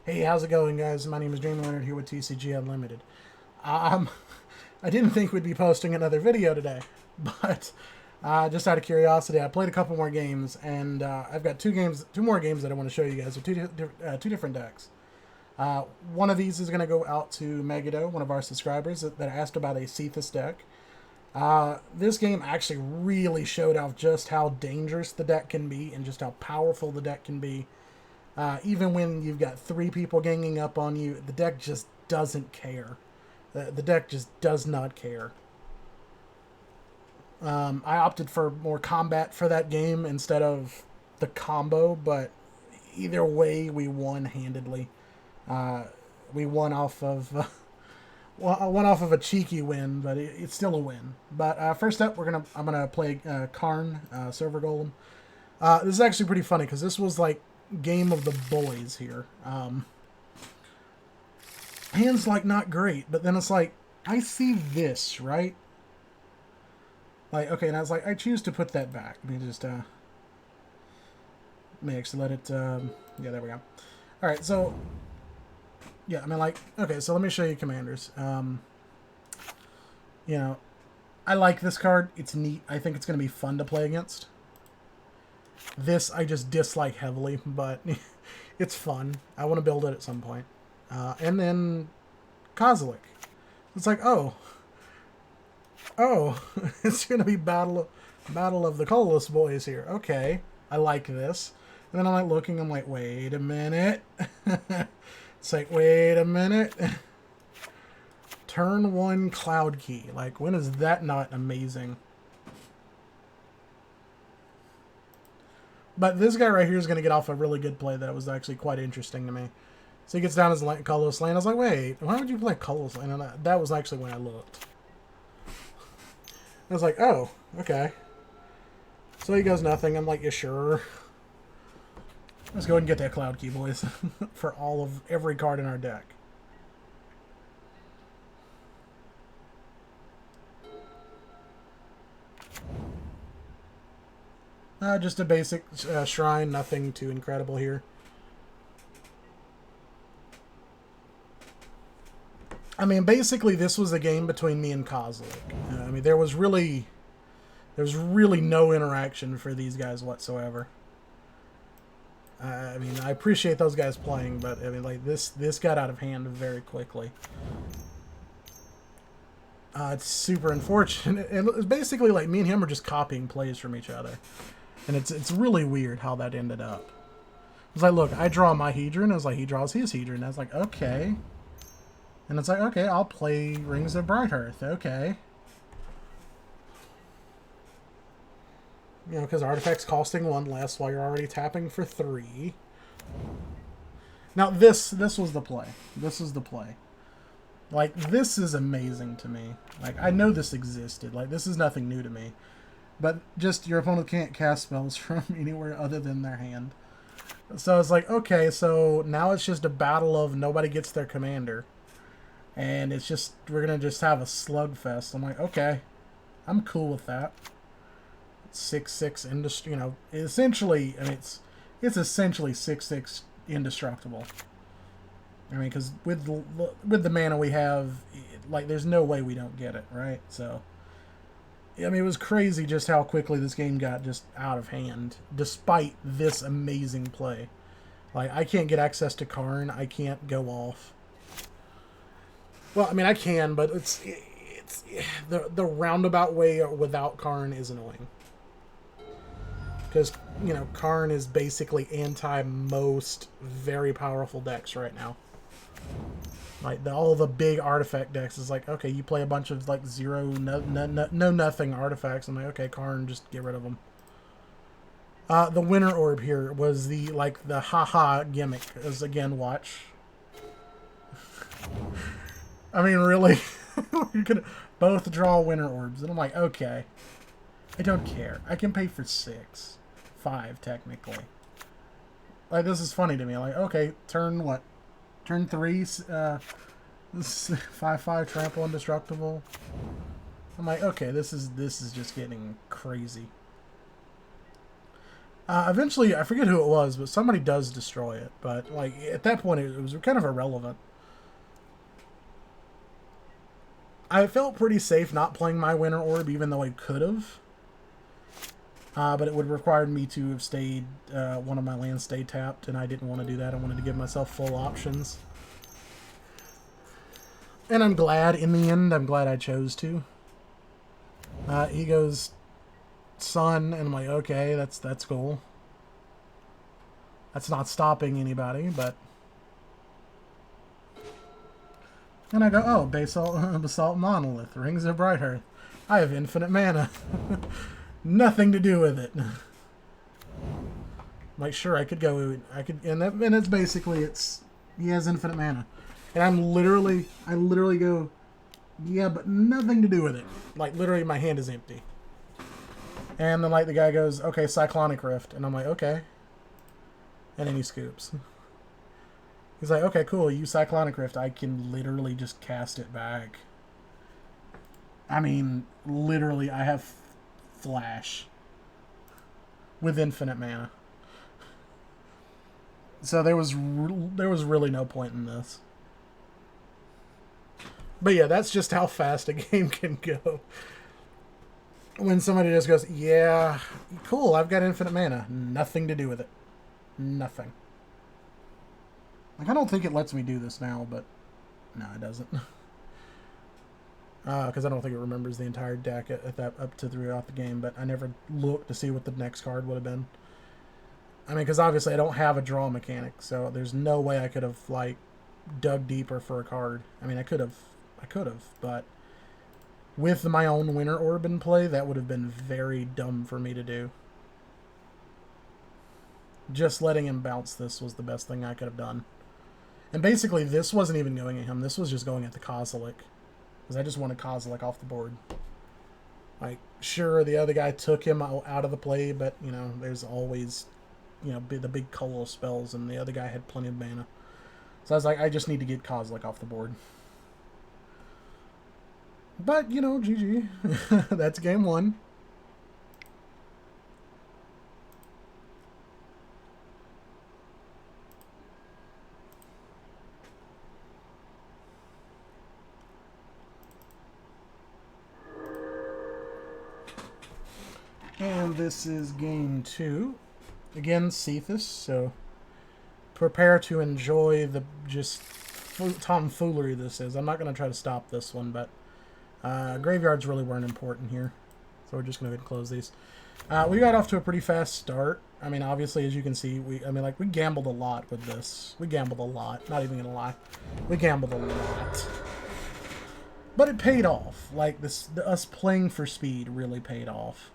Hey, how's it going, guys? My name is Dream Leonard here with TCG Unlimited. Um, I didn't think we'd be posting another video today, but just out of curiosity, I played a couple more games, and I've got two more games that I want to show you guys with two different decks. One of these is going to go out to Megado, one of our subscribers that asked about a Sythis deck. This game actually really showed off just how dangerous the deck can be and just how powerful the deck can be. Even when you've got three people ganging up on you, the deck just doesn't care. The deck just does not care. I opted for more combat for that game instead of the combo, but either way, we won handedly. We won off of a cheeky win, but it's still a win. But first up, I'm gonna play Karn, Silver Golem. This is actually pretty funny because this was like game of the boys here. Hand's like not great, but then it's like I see this, right? Like, okay, and I was like, I choose to put that back. Let me just may actually let it yeah, there we go. Alright, so yeah, I mean, like, okay, so let me show you commanders. You know, I like this card. It's neat. I think it's gonna be fun to play against. This I just dislike heavily, but it's fun. I want to build it at some point. And then Kozilek. It's like, oh, it's gonna be battle of the colorless boys here. Okay, I like this. And then I'm like looking. I'm like, wait a minute. It's like, wait a minute. Turn 1 Cloud Key. Like, when is that not amazing? But this guy right here is going to get off a really good play that was actually quite interesting to me. So he gets down his colorless land. I was like, wait, why would you play colorless land? And that was actually when I looked. I was like, oh, okay. So he goes nothing. I'm like, you sure? Let's go ahead and get that Cloud Key, boys. For every card in our deck. Just a basic shrine, nothing too incredible here. I mean, basically, this was a game between me and Kozilek. I mean, there was really no interaction for these guys whatsoever. I mean, I appreciate those guys playing, but I mean, like this got out of hand very quickly. It's super unfortunate. It's basically like me and him are just copying plays from each other. And it's really weird how that ended up. It's like, look, I draw my Hedron. I was like, he draws his Hedron. I was like, okay. And it's like, okay, I'll play Rings of Brighthearth. Okay. You know, because artifacts costing 1 less while you're already tapping for 3. Now, this was the play. This is the play. Like, this is amazing to me. Like, I know this existed. Like, this is nothing new to me. But just your opponent can't cast spells from anywhere other than their hand. So it's like, okay, so now it's just a battle of nobody gets their commander. And it's just, we're going to just have a slugfest. I'm like, okay, I'm cool with that. 6/6 industry, you know, essentially, I mean, it's essentially 6/6 indestructible. I mean, because with the mana we have, like, there's no way we don't get it, right? So, I mean, it was crazy just how quickly this game got just out of hand, despite this amazing play. Like, I can't get access to Karn. I can't go off. Well, I mean, I can, but it's the roundabout way without Karn is annoying. Because, you know, Karn is basically anti most very powerful decks right now. Like, all the big artifact decks is like, okay, you play a bunch of, like, nothing artifacts. I'm like, okay, Karn, just get rid of them. The Winter Orb here was the haha gimmick. As, again, watch. I mean, really? You could both draw Winter Orbs. And I'm like, okay. I don't care. I can pay for 6. 5, technically. Like, this is funny to me. Like, okay, turn what? Turn 3, 5/5 trample indestructible. I'm like, okay, this is just getting crazy. Eventually, I forget who it was, but somebody does destroy it. But like at that point, it was kind of irrelevant. I felt pretty safe not playing my Winter Orb, even though I could have. But it would have required me to have stayed, one of my lands stay tapped, and I didn't want to do that. I wanted to give myself full options. And I'm glad, in the end, I'm glad I chose to. He goes, Sun, and I'm like, okay, that's cool. That's not stopping anybody, but... And I go, oh, Basalt Monolith, Rings of Brighthearth. I have infinite mana. Nothing to do with it. Like, sure, I could go, and it's basically, he has infinite mana. And I literally go, yeah, but nothing to do with it. Like, literally, my hand is empty. And then, like, the guy goes, okay, Cyclonic Rift. And I'm like, okay. And then he scoops. He's like, okay, cool, you Cyclonic Rift. I can literally just cast it back. I mean, literally, I have Flash with infinite mana. So there was really no point in this. But yeah, that's just how fast a game can go. When somebody just goes, yeah, cool, I've got infinite mana. Nothing to do with it. Nothing. Like, I don't think it lets me do this now, but no, it doesn't. Because I don't think it remembers the entire deck up to throughout the game, but I never looked to see what the next card would have been. I mean, because obviously I don't have a draw mechanic, so there's no way I could have, like, dug deeper for a card. I mean, I could have, but with my own Winter Orb in play, that would have been very dumb for me to do. Just letting him bounce this was the best thing I could have done. And basically, this wasn't even going at him. This was just going at the Kozilek. Because I just wanted Kozilek off the board. Like, sure, the other guy took him out of the play, but, you know, there's always, you know, the big Color spells, and the other guy had plenty of mana. So I was like, I just need to get Kozilek off the board. But, you know, GG. That's game one. And this is game two. Again, Sythis, so prepare to enjoy the just tomfoolery this is. I'm not going to try to stop this one, but graveyards really weren't important here. So we're just going to go ahead and close these. We got off to a pretty fast start. I mean, obviously, as you can see, we gambled a lot with this. We gambled a lot. Not even going to lie. We gambled a lot. But it paid off. Like, us playing for speed really paid off.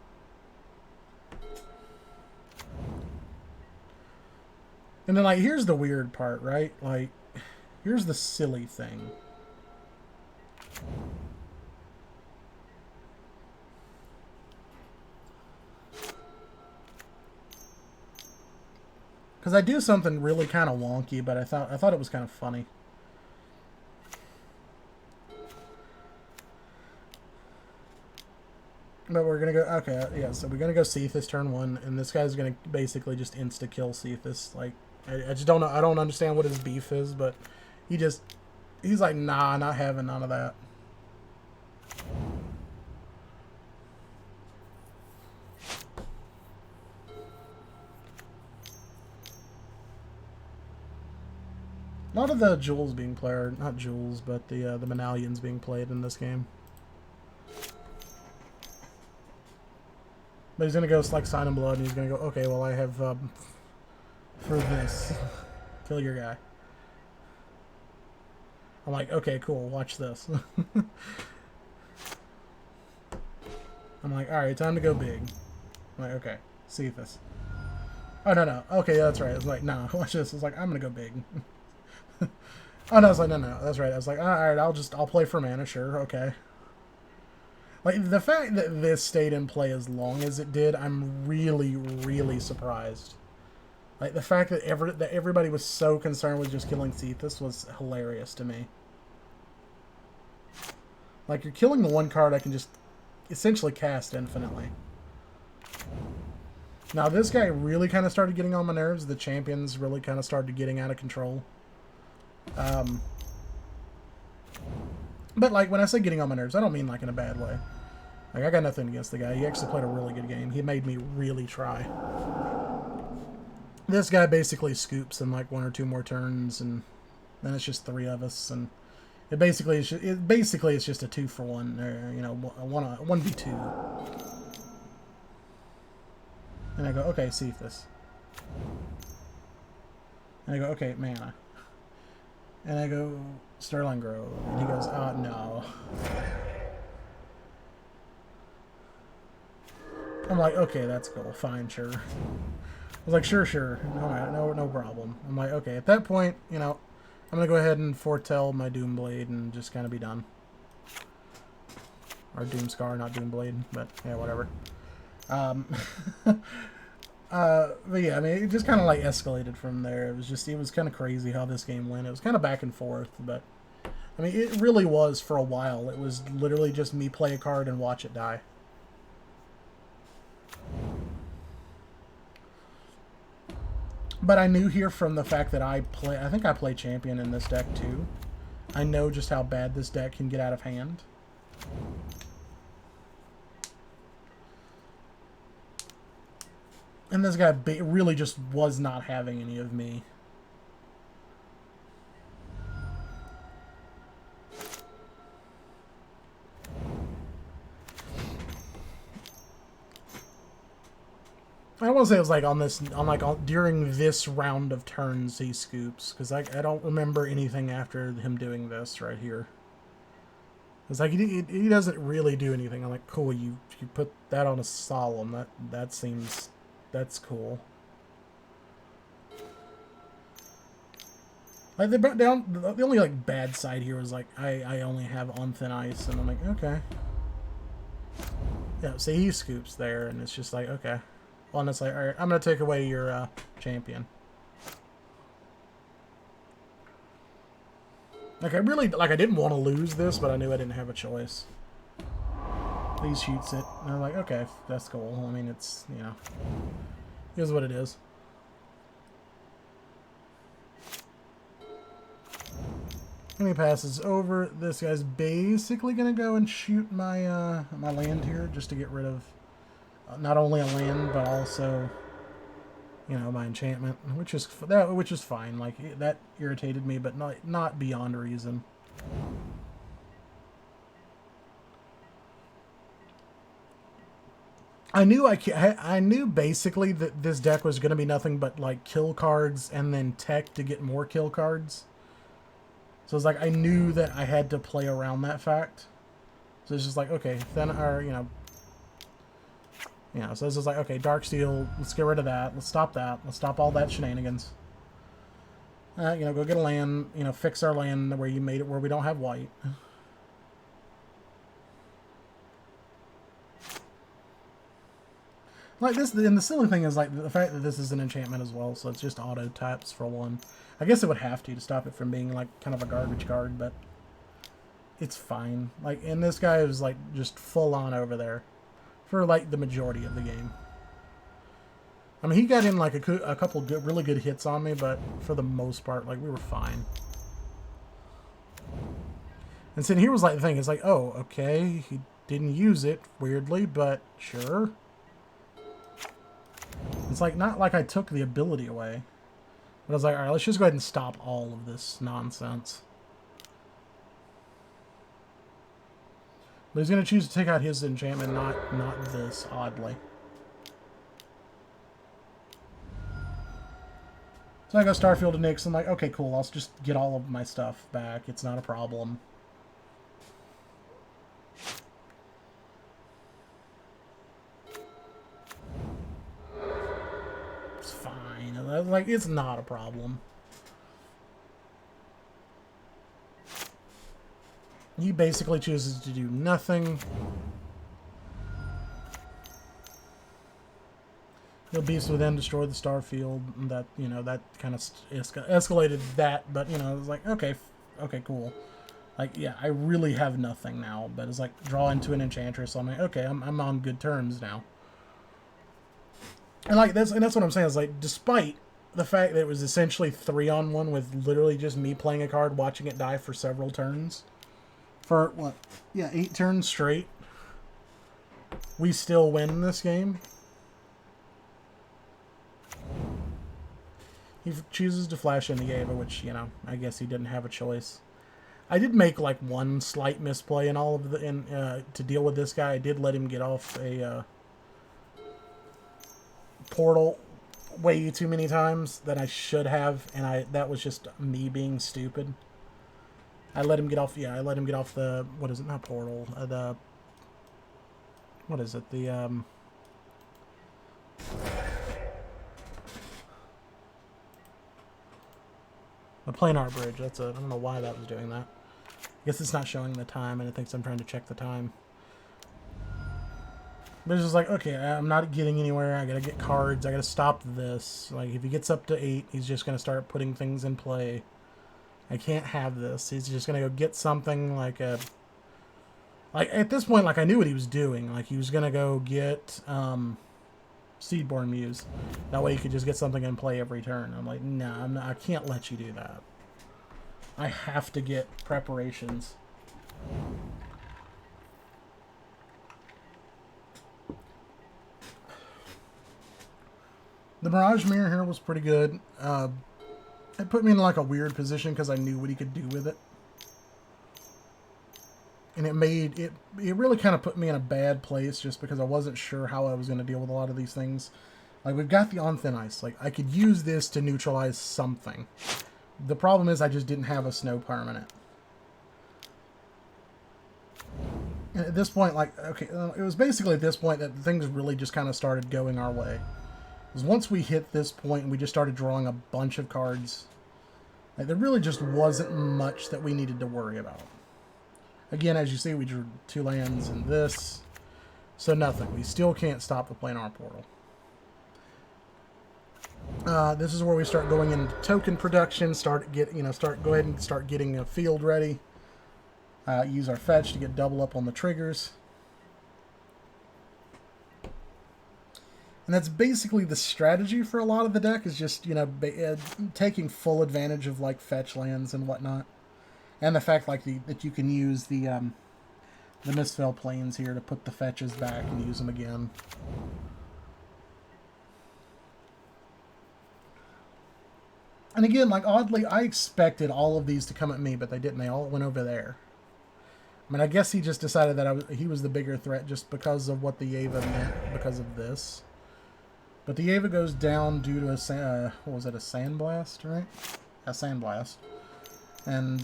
And then, like, here's the weird part, right? Like, here's the silly thing. Because I do something really kind of wonky, but I thought it was kind of funny. But we're going to go... Okay, yeah, so we're going to go Sythis turn one, and this guy's going to basically just insta-kill Sythis. Like, I just don't know... I don't understand what his beef is, but he's like, nah, not having none of that. A lot of the jewels being played, not jewels, but the Manalians being played in this game. But he's gonna go like Sign in Blood, and he's gonna go, okay, well I have for this, kill your guy. I'm like, okay, cool, watch this. I'm like, alright, time to go big. I'm like, okay, Sythis. Oh, no, okay, that's right. I was like, no, watch this. I was like, I'm gonna go big. Oh, no, I was like, no, that's right. I was like, alright, I'll play for mana, sure, okay. Like, the fact that this stayed in play as long as it did, I'm really, really surprised. Like, the fact that everybody was so concerned with just killing Sythis was hilarious to me. Like, you're killing the one card I can just essentially cast infinitely. Now, this guy really kind of started getting on my nerves. The champions really kind of started getting out of control. But, like, when I say getting on my nerves, I don't mean, like, in a bad way. Like, I got nothing against the guy. He actually played a really good game. He made me really try. This guy basically scoops in, like, 1 or 2 more turns, and then it's just 3 of us, and it basically is just, it's just a 2-for-1, or, you know, a 1v2. And I go, okay, Sythis. And I go, okay, mana. And I go, Sterling Grove. And he goes, oh, no. I'm like, okay, that's cool. Fine, sure. I was like, sure. No problem. I'm like, okay, at that point, you know, I'm going to go ahead and foretell my Doomblade and just kind of be done. Or Doomscar, not Doomblade, but yeah, whatever. But yeah, I mean, it just kind of like escalated from there. It was kind of crazy how this game went. It was kind of back and forth, but I mean, it really was for a while. It was literally just me play a card and watch it die. But I knew here from the fact that I think I play champion in this deck too. I know just how bad this deck can get out of hand. And this guy really just was not having any of me. I want to say it was like during this round of turns he scoops, because I don't remember anything after him doing this right here. It's like he doesn't really do anything. I'm like, cool, you put that on a solemn. That's cool. Like they brought down the only like bad side here was like I only have on thin ice, and I'm like, okay. Yeah, see, he scoops there, and it's just like, okay. Well, and it's like, alright, I'm going to take away your champion. Like, I didn't want to lose this, but I knew I didn't have a choice. He shoots it, and I'm like, okay, that's cool. I mean, it's, you know, here's what it is. And he passes over. This guy's basically going to go and shoot my, my land here, just to get rid of not only a land, but also, you know, my enchantment, which is fine. Like, that irritated me, but not beyond reason. I knew basically that this deck was going to be nothing but like kill cards and then tech to get more kill cards. So it's like I knew that I had to play around that fact. So it's just like, okay, then so this is like, okay, Darksteel, let's get rid of that. Let's stop that. Let's stop all that shenanigans. You know, go get a land, you know, fix our land where you made it where we don't have white. Like this, and the silly thing is like the fact that this is an enchantment as well, so it's just auto taps for 1. I guess it would have to stop it from being like kind of a garbage card, but it's fine. Like, and this guy is like just full on over there for like the majority of the game. I mean, he got in like a couple really good hits on me, but for the most part, like, we were fine. And so here was like the thing, it's like, oh, okay, he didn't use it, weirdly, but sure. It's like, not like I took the ability away. But I was like, alright, let's just go ahead and stop all of this nonsense. But he's going to choose to take out his enchantment, not this, oddly. So I go Starfield to Nyx, I'm like, okay, cool, I'll just get all of my stuff back. It's not a problem. It's fine. Like, it's not a problem. He basically chooses to do nothing. He'll Beast Within, destroy the Starfield. That, you know, that kind of escalated that, but, you know, it was like, okay, cool. Like, yeah, I really have nothing now, but it's like, draw into an Enchantress. So I'm like, okay, I'm on good terms now. And like that's what I'm saying is like, despite the fact that it was essentially 3-on-1 with literally just me playing a card, watching it die for several turns, for what, yeah, 8 turns straight, we still win this game. He chooses to flash into Ava, which, you know, I guess he didn't have a choice. I did make like one slight misplay in all of the to deal with this guy. I did let him get off a portal way too many times than I should have, and that was just me being stupid. I let him get off. Yeah, I let him get off the, what is it? Not portal. The, what is it? The planar bridge. That's it. I don't know why that was doing that. I guess it's not showing the time, and it thinks I'm trying to check the time. But it's just like, okay, I'm not getting anywhere. I gotta get cards. I gotta stop this. Like, if he gets up to 8, he's just gonna start putting things in play. I can't have this. He's just gonna go get something like a... Like, at this point, like, I knew what he was doing. Like, he was gonna go get Seedborn Muse. That way he could just get something in play every turn. I'm like, no, I can't let you do that. I have to get preparations. The Mirage Mirror here was pretty good. It put me in like a weird position because I knew what he could do with it. And it made it really kind of put me in a bad place just because I wasn't sure how I was going to deal with a lot of these things. Like, we've got the On Thin Ice. Like, I could use this to neutralize something. The problem is I just didn't have a snow permanent. And at this point, like, okay, it was basically at this point that things really just kind of started going our way. Because once we hit this point and we just started drawing a bunch of cards, like, there really just wasn't much that we needed to worry about. Again, as you see, we drew 2 lands and this, so nothing. We still can't stop the planar portal. This is where we start going into token production. Go ahead and start getting a field ready. Use our fetch to get double up on the triggers. And that's basically the strategy for a lot of the deck, is just, you know, taking full advantage of, like, fetch lands and whatnot. And the fact, like, that you can use the Mistveil Plains here to put the fetches back and use them again. And again, like, oddly, I expected all of these to come at me, but they didn't. They all went over there. I mean, I guess he just decided that he was the bigger threat just because of what the Ava meant, because of this. But the Ava goes down due to a, what was it, a Sandblast, right? A Sandblast. And,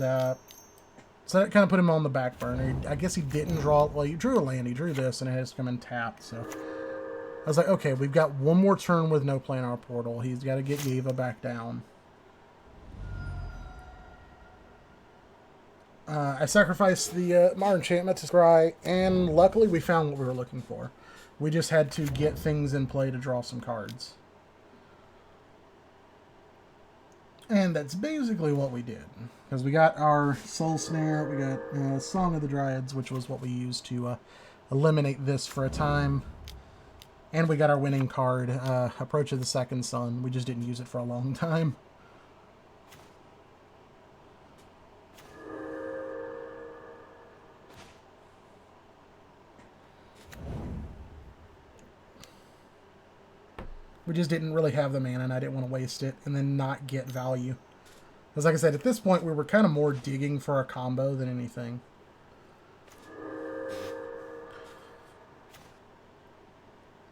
so that kind of put him on the back burner. I guess he didn't draw, well, he drew a land, he drew this, and it has to come in tapped, so. I was like, okay, we've got one more turn with no planar portal. He's got to get Ava back down. I sacrificed the Mar Enchantment to scry, and luckily we found what we were looking for. We just had to get things in play to draw some cards. And that's basically what we did. Because we got our Soul Snare, we got Song of the Dryads, which was what we used to eliminate this for a time. And we got our winning card, Approach of the Second Sun. We just didn't use it for a long time. We just didn't really have the mana, and I didn't want to waste it and then not get value. Because like I said, at this point, we were kind of more digging for a combo than anything.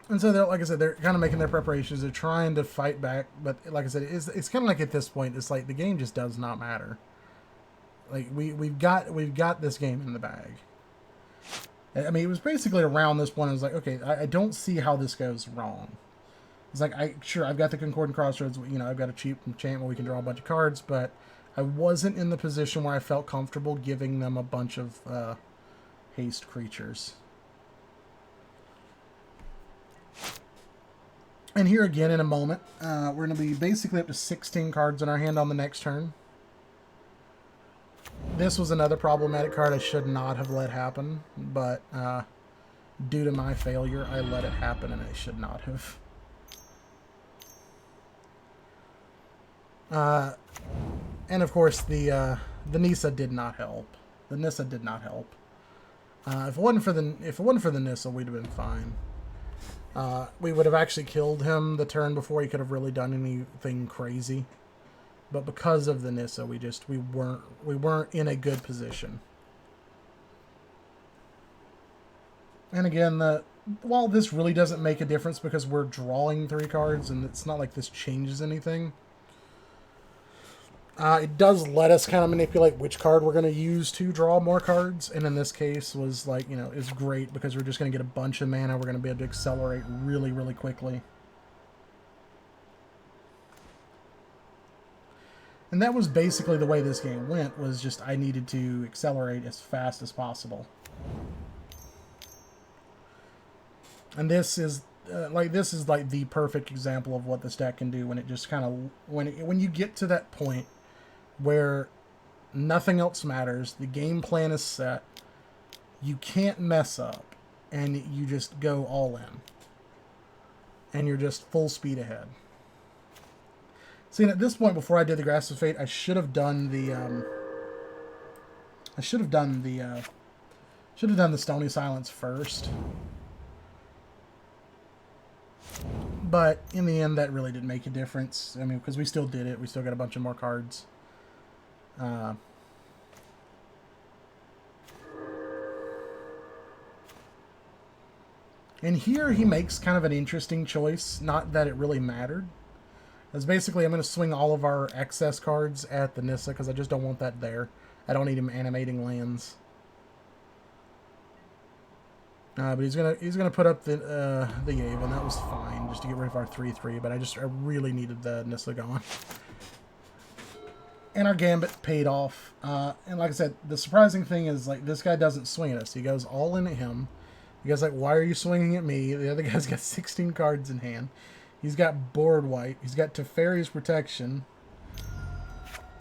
And so, like I said, they're kind of making their preparations. They're trying to fight back. But like I said, it's kind of like at this point, it's like the game just does not matter. Like, we've got this game in the bag. I mean, it was basically around this point, I was like, okay, I don't see how this goes wrong. It's like, sure, I've got the Concordant Crossroads, you know, I've got a cheap enchantment where we can draw a bunch of cards, but I wasn't in the position where I felt comfortable giving them a bunch of haste creatures. And here again, in a moment, we're going to be basically up to 16 cards in our hand on the next turn. This was another problematic card I should not have let happen, but due to my failure, I let it happen, and I should not have. And of course, the Nissa did not help. The Nissa did not help. If it wasn't for the Nissa, we'd have been fine. We would have actually killed him the turn before he could have really done anything crazy. But because of the Nissa, we weren't in a good position. And again, while this really doesn't make a difference because we're drawing 3 cards and it's not like this changes anything, it does let us kind of manipulate which card we're going to use to draw more cards. And in this case was like, is great because we're just going to get a bunch of mana. We're going to be able to accelerate really, really quickly. And that was basically the way this game went, was just I needed to accelerate as fast as possible. And this is like the perfect example of what this deck can do when it just kind of when you get to that point where nothing else matters, the game plan is set, you can't mess up, and you just go all in, and you're just full speed ahead. See, at this point, before I did the Grasp of Fate, I should have done the Stony Silence first. But in the end, that really didn't make a difference. I mean, because we still did it. We still got a bunch of more cards. And here he makes kind of an interesting choice. Not that it really mattered. As basically, I'm going to swing all of our excess cards at the Nissa because I just don't want that there. I don't need him animating lands. But he's gonna put up the Yavin. That was fine, just to get rid of our 3/3. But I really needed the Nissa going. And our Gambit paid off. And like I said, the surprising thing is, like, this guy doesn't swing at us. He goes all in at him. You guys like, why are you swinging at me? The other guy's got 16 cards in hand. He's got board wipe. He's got Teferi's Protection.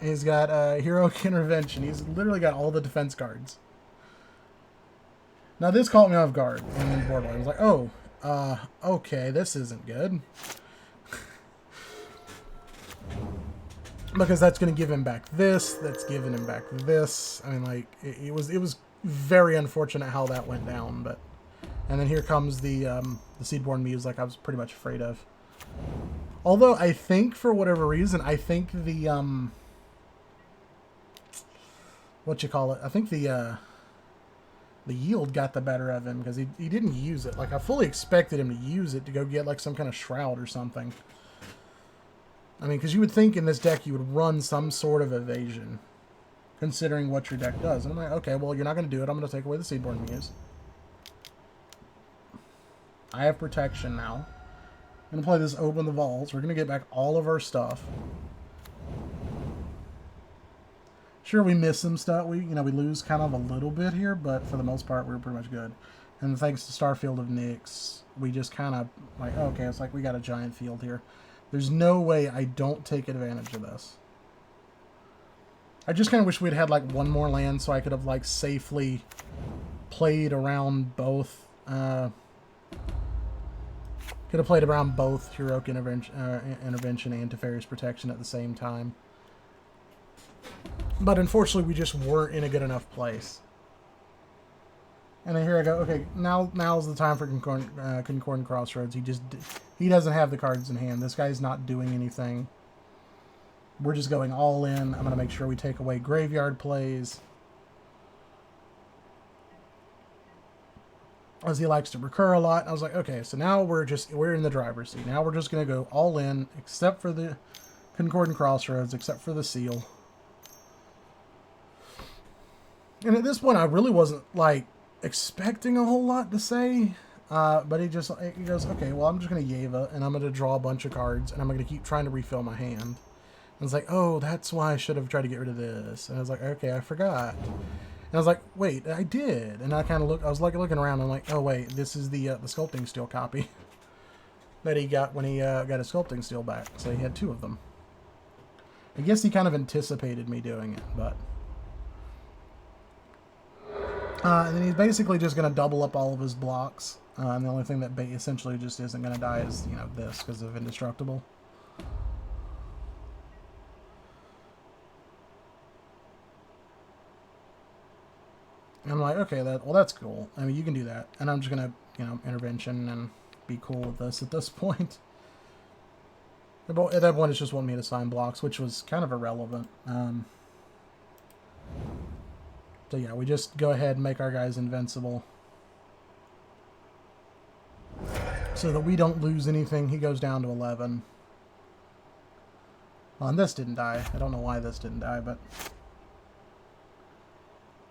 He's got Heroic Intervention. He's literally got all the defense cards. Now, this caught me off guard. And then board wipe. I was like, oh, okay, this isn't good. Because that's going to give him back this. That's giving him back this. I mean, like, it was very unfortunate how that went down. But, and then here comes the Seedborn Muse, like I was pretty much afraid of. Although I think, for whatever reason, I think the I think the yield got the better of him because he didn't use it. Like, I fully expected him to use it to go get like some kind of shroud or something. I mean, because you would think in this deck you would run some sort of evasion, considering what your deck does. And I'm like, okay, well, you're not going to do it. I'm going to take away the Seedborn Muse. I have protection now. I'm going to play this Open the Vaults. We're going to get back all of our stuff. Sure, we miss some stuff. We lose kind of a little bit here, but for the most part, we're pretty much good. And thanks to Starfield of Nyx, we just kind of, like, okay, it's like we got a giant field here. There's no way I don't take advantage of this. I just kind of wish we'd had, like, one more land so I could have, like, safely played around both, could have played around both Heroic Intervention and Teferi's Protection at the same time. But unfortunately, we just weren't in a good enough place. And then here I go. Okay, now's the time for Concordant Crossroads. He doesn't have the cards in hand. This guy's not doing anything. We're just going all in. I'm going to make sure we take away graveyard plays, as he likes to recur a lot. I was like, okay, so now we're in the driver's seat. Now we're just going to go all in, except for the Concordant Crossroads, except for the seal. And at this point, I really wasn't, like, expecting a whole lot to say. But he goes, okay, well, I'm just going to Yeva, and I'm going to draw a bunch of cards, and I'm going to keep trying to refill my hand. And I was like, oh, that's why I should have tried to get rid of this. And I was like, okay, I forgot. And I was like, wait, I did. And I kind of I was like looking around, and I'm like, oh, wait, this is the Sculpting Steel copy that he got when he got his Sculpting Steel back. So he had 2 of them. I guess he kind of anticipated me doing it, but... and then he's basically just going to double up all of his blocks. And the only thing that essentially just isn't going to die is, this, because of Indestructible. And I'm like, okay, that's cool. I mean, you can do that. And I'm just going to, intervention and be cool with this at this point. At that point, it's just wanting me to sign blocks, which was kind of irrelevant. So yeah, we just go ahead and make our guys invincible. So that we don't lose anything. He goes down to 11. Well, and this didn't die. I don't know why this didn't die, but...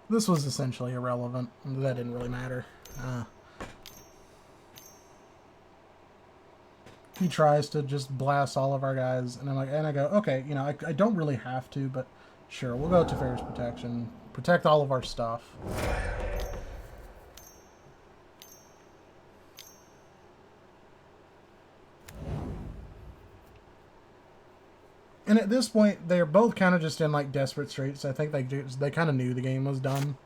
this was essentially irrelevant. That didn't really matter. He tries to just blast all of our guys, and I go, okay, I don't really have to, but sure, we'll go to Teferi's Protection. Protect all of our stuff. And at this point, they're both kind of just in like desperate straits. I think they kind of knew the game was done.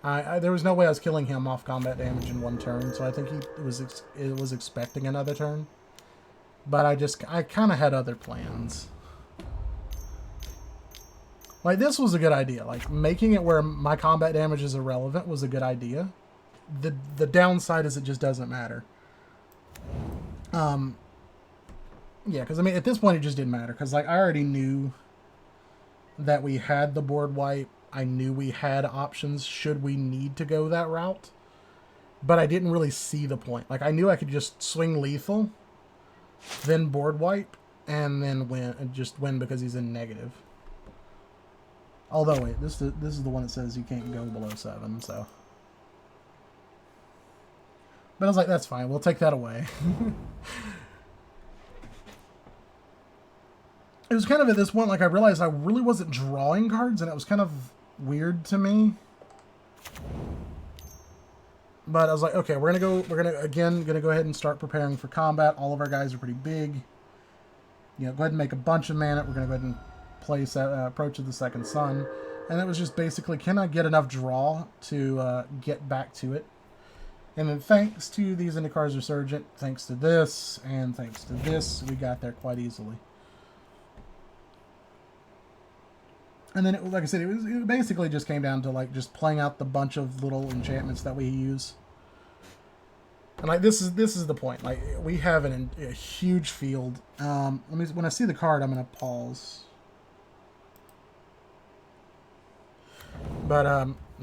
There was no way I was killing him off combat damage in one turn, so I think he was expecting another turn. But I kind of had other plans. Like, this was a good idea. Like, making it where my combat damage is irrelevant was a good idea. The downside is it just doesn't matter. Yeah, because, I mean, at this point, it just didn't matter. Because, like, I already knew that we had the board wipe. I knew we had options should we need to go that route. But I didn't really see the point. Like, I knew I could just swing lethal, then board wipe, and then win because he's in negative. Although, wait, this is the one that says you can't go below 7, so... But I was like, that's fine. We'll take that away. It was kind of at this point, like, I realized I really wasn't drawing cards, and it was kind of weird to me. But I was like, okay, we're gonna go ahead and start preparing for combat. All of our guys are pretty big. Go ahead and make a bunch of mana. We're gonna go ahead and place Approach of the Second Sun. And it was just basically, can I get enough draw to get back to it? And then thanks to the Zendikar Resurgent, thanks to this, and thanks to this, we got there quite easily. And then, like I said, it basically just came down to, like, just playing out the bunch of little enchantments that we use. And, like, this is the point. Like, we have a huge field. When I see the card, I'm going to pause. But,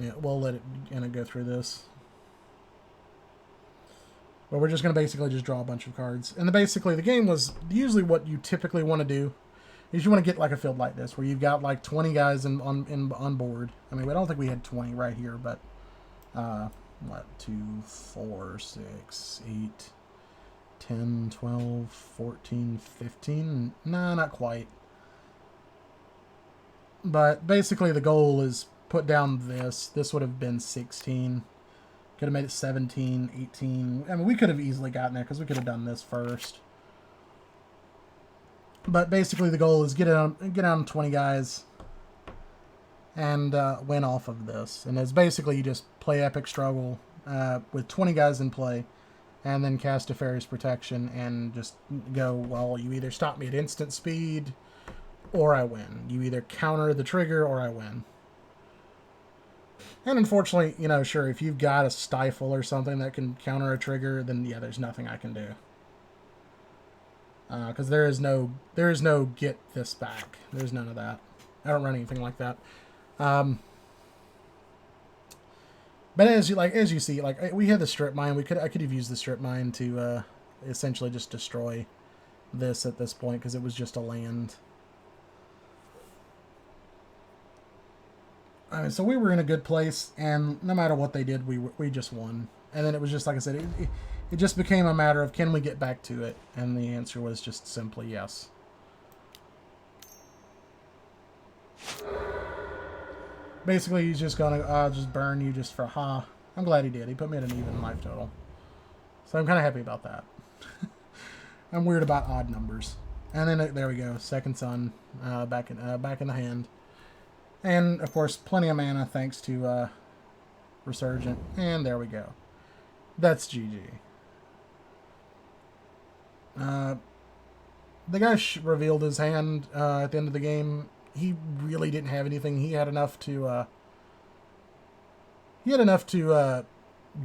yeah, we'll let it go through this. But we're just going to basically just draw a bunch of cards. And basically, the game was usually what you typically want to do is you want to get like a field like this, where you've got like 20 guys on board. I mean, I don't think we had 20 right here, but, 2, 4, 6, 8, 10, 12, 14, 15. No, not quite. But basically the goal is put down this. This would have been 16. Could have made it 17, 18. I mean, we could have easily gotten there because we could have done this first. But basically the goal is get on 20 guys and win off of this. And it's basically you just play Epic Struggle with 20 guys in play and then cast Teferi's Protection and just go, well, you either stop me at instant speed or I win. You either counter the trigger or I win. And unfortunately, sure, if you've got a Stifle or something that can counter a trigger, then yeah, there's nothing I can do. Because there is no get this back. There's none of that. I don't run anything like that. But as you see, like we had the strip mine. I could have used the strip mine to essentially just destroy this at this point because it was just a land. So we were in a good place, and no matter what they did, we just won. And then it was just like I said, it just became a matter of can we get back to it, and the answer was just simply yes. Basically, he's just gonna just burn you just for ha. I'm glad he did. He put me at an even life total, so I'm kind of happy about that. I'm weird about odd numbers. And then there we go, Second Sun back in the hand. And, of course, plenty of mana thanks to Resurgent. And there we go. That's GG. The guy revealed his hand at the end of the game. He really didn't have anything. He had enough to He had enough to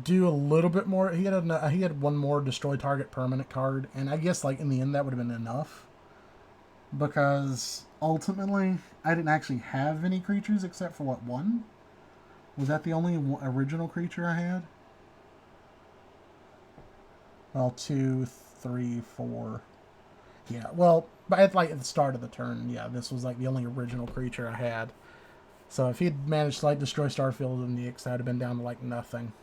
do a little bit more. He had one more destroy target permanent card, and I guess like in the end that would have been enough, because ultimately I didn't actually have any creatures except for what, one? Was that the only original creature I had? Well, two, three, four. Yeah, well, but at the start of the turn, yeah, this was like the only original creature I had. So if he'd managed to like destroy Starfield and the X, that would have been down to like nothing.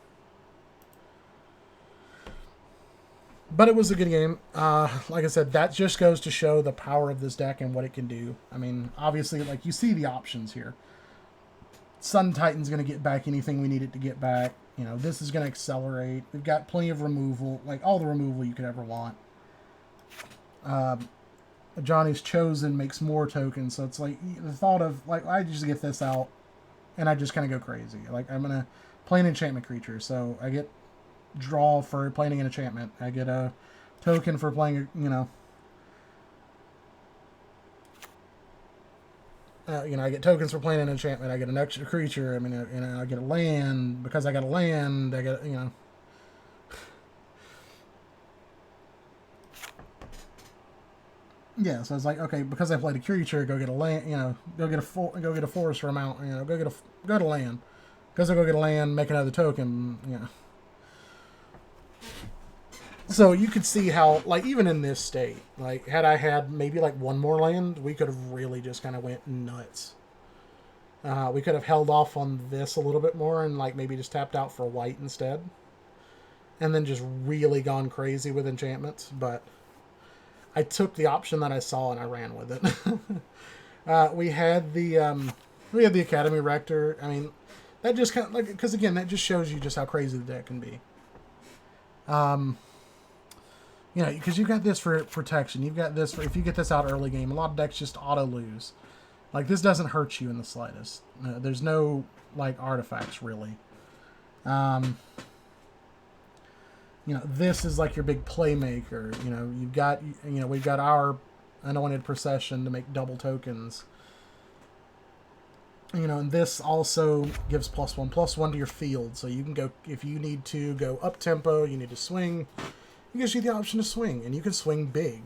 But it was a good game. Like I said, that just goes to show the power of this deck and what it can do. I mean, obviously, like you see the options here. Sun Titan's going to get back anything we need it to get back. You know, this is going to accelerate. We've got plenty of removal, like all the removal you could ever want. Johnny's Chosen makes more tokens, so it's like the thought of like I just get this out, and I just kind of go crazy. Like I'm gonna play an enchantment creature, so I get draw for playing an enchantment. I get a token for playing, I get tokens for playing an enchantment. I get an extra creature. I mean, I get a land because I got a land. I get, yeah. So it's like, okay, because I played a creature, go get a land. Go get a forest for a mountain. Go to land. Because I go get a land, make another token. So you could see how, like, even in this state, like, had I had maybe like one more land, we could have really just kind of went nuts. We could have held off on this a little bit more and like maybe just tapped out for white instead, and then just really gone crazy with enchantments. But I took the option that I saw and I ran with it. We had the Academy Rector. I mean, that just kind of like, because again, that just shows you just how crazy the deck can be. Because you've got this for protection. You've got this for if you get this out early game. A lot of decks just auto lose. Like, this doesn't hurt you in the slightest. There's no, like, artifacts, really. This is like your big playmaker. We've got our Anointed Procession to make double tokens. And this also gives +1/+1 to your field. So you can go, if you need to go up tempo, you need to swing, it gives you the option to swing, and you can swing big.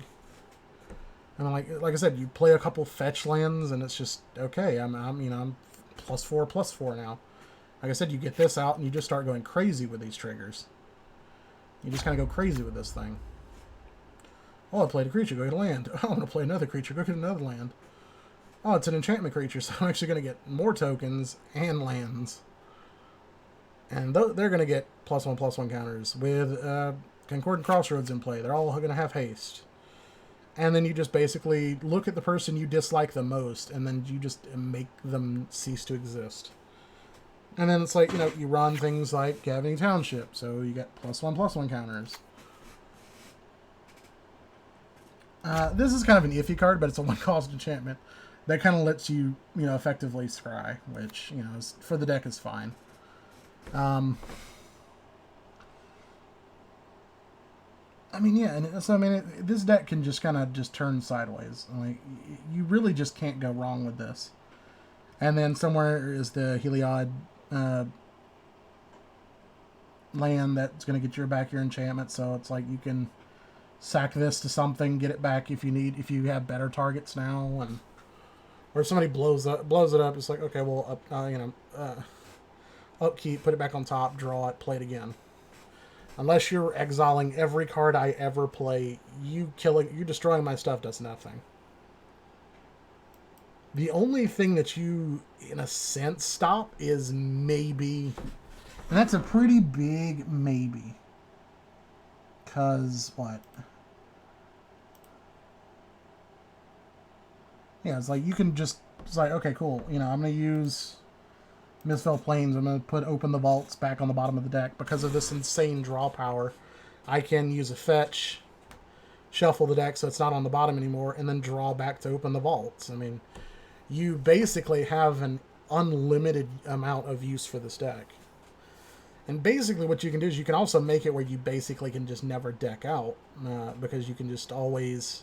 And like I said, you play a couple fetch lands, and it's just okay. I'm +4/+4 now. Like I said, you get this out, and you just start going crazy with these triggers. You just kind of go crazy with this thing. Oh, I played a creature, go get a land. Oh, I'm going to play another creature, go get another land. Oh, it's an enchantment creature, so I'm actually going to get more tokens and lands. And they're going to get +1/+1 counters with Concordant Crossroads in play. They're all going to have haste. And then you just basically look at the person you dislike the most, and then you just make them cease to exist. And then it's like, you run things like Gavany Township, so you get +1/+1 counters. This is kind of an iffy card, but it's a 1-cost enchantment that kind of lets you, effectively scry, which, for the deck is fine. This deck can just kind of just turn sideways. Like, you really just can't go wrong with this. And then somewhere is the Heliod land that's going to get back your enchantment. So it's like you can sack this to something, get it back if you have better targets now, or if somebody blows it up. It's like, okay, well, upkeep, put it back on top, draw it, play it again. Unless you're exiling every card I ever play, you destroying my stuff does nothing. The only thing that you, in a sense, stop is maybe, and that's a pretty big maybe. Because what? Yeah, it's like you can just, it's like, okay, cool. I'm going to use Mistfell Plains. I'm going to open the vaults back on the bottom of the deck. Because of this insane draw power, I can use a fetch, shuffle the deck so it's not on the bottom anymore, and then draw back to open the vaults. I mean, you basically have an unlimited amount of use for this deck. And basically what you can do is you can also make it where you basically can just never deck out, because you can just always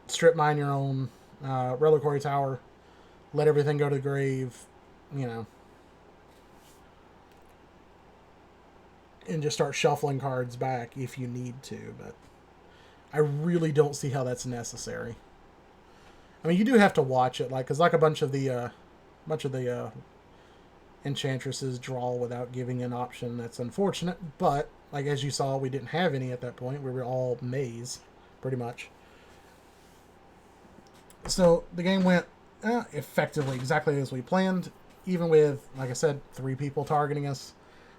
strip mine your own Reliquary Tower, let everything go to the grave, and just start shuffling cards back if you need to. But I really don't see how that's necessary. I mean, you do have to watch it, like, because like a bunch of the enchantresses draw without giving an option. That's unfortunate, but like as you saw, we didn't have any at that point. We were all maze, pretty much. So the game went effectively exactly as we planned, even with, like I said, 3 people targeting us.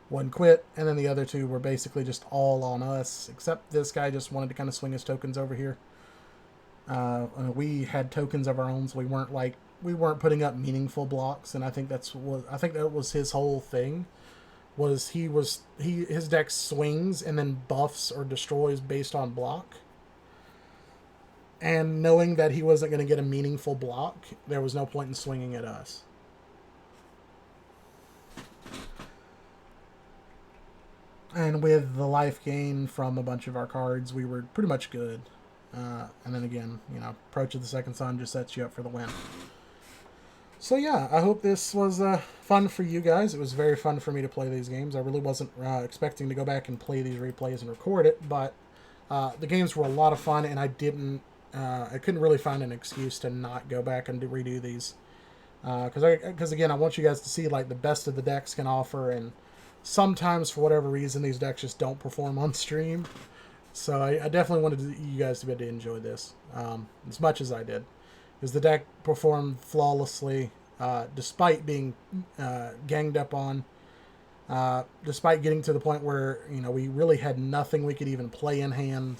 1 quit, and then the other 2 were basically just all on us, except this guy just wanted to kind of swing his tokens over here. We had tokens of our own, so we weren't putting up meaningful blocks, and I think that was his whole thing. His deck swings and then buffs or destroys based on block. And knowing that he wasn't going to get a meaningful block, there was no point in swinging at us. And with the life gain from a bunch of our cards, we were pretty much good. And then again, Approach of the Second Sun just sets you up for the win. So yeah, I hope this was fun for you guys. It was very fun for me to play these games. I really wasn't expecting to go back and play these replays and record it, but the games were a lot of fun, and I couldn't really find an excuse to not go back and redo these. Because again, I want you guys to see like the best of the decks can offer, and sometimes for whatever reason these decks just don't perform on stream. So I definitely wanted you guys to be able to enjoy this as much as I did. Because the deck performed flawlessly, despite being ganged up on, despite getting to the point where we really had nothing we could even play in hand,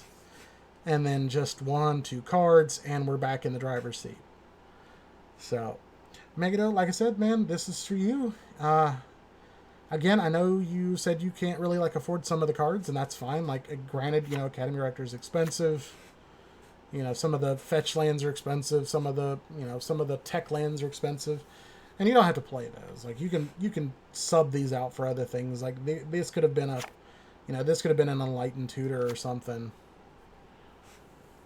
and then just 1, 2 cards, and we're back in the driver's seat. So, Megado, like I said, man, this is for you. Again, I know you said you can't really afford some of the cards, and that's fine. Granted, Academy Rector is expensive. Some of the fetch lands are expensive. Some of the tech lands are expensive, and you don't have to play those. You can sub these out for other things. This could have been an Enlightened Tutor or something.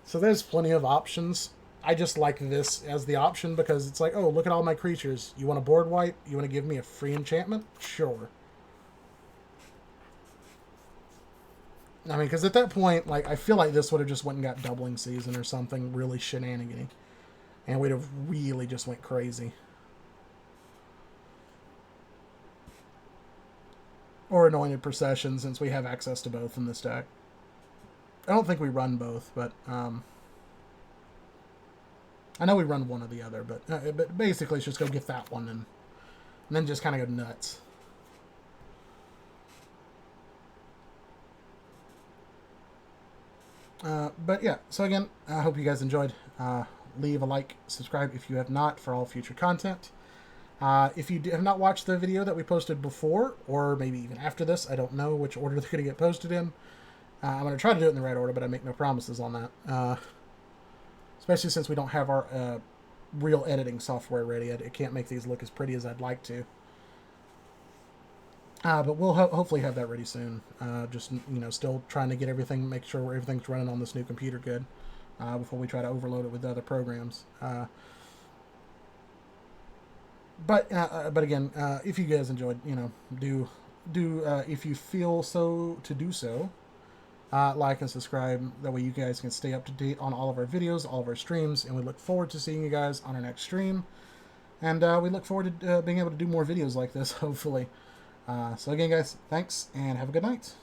So there's plenty of options. I just like this as the option because it's oh, look at all my creatures. You want a board wipe? You want to give me a free enchantment? Sure. I mean, because at that point, I feel like this would have just went and got Doubling Season or something really shenanigan-y. And we'd have really just went crazy. Or Anointed Procession, since we have access to both in this deck. I don't think we run both, but I know we run one or the other, but basically it's just go get that one and then just kind of go nuts. But yeah, so again, I hope you guys enjoyed. Leave a like, subscribe if you have not for all future content. If you have not watched the video that we posted before, or maybe even after this, I don't know which order they're going to get posted in. I'm going to try to do it in the right order, but I make no promises on that. Especially since we don't have our real editing software ready. I can't make these look as pretty as I'd like to. But we'll hopefully have that ready soon. Just, still trying to get everything, make sure everything's running on this new computer good before we try to overload it with other programs. But again, if you guys enjoyed, do if you feel so to do so, like and subscribe. That way you guys can stay up to date on all of our videos, all of our streams, and we look forward to seeing you guys on our next stream. And we look forward to being able to do more videos like this, hopefully. So again, guys, thanks, and have a good night.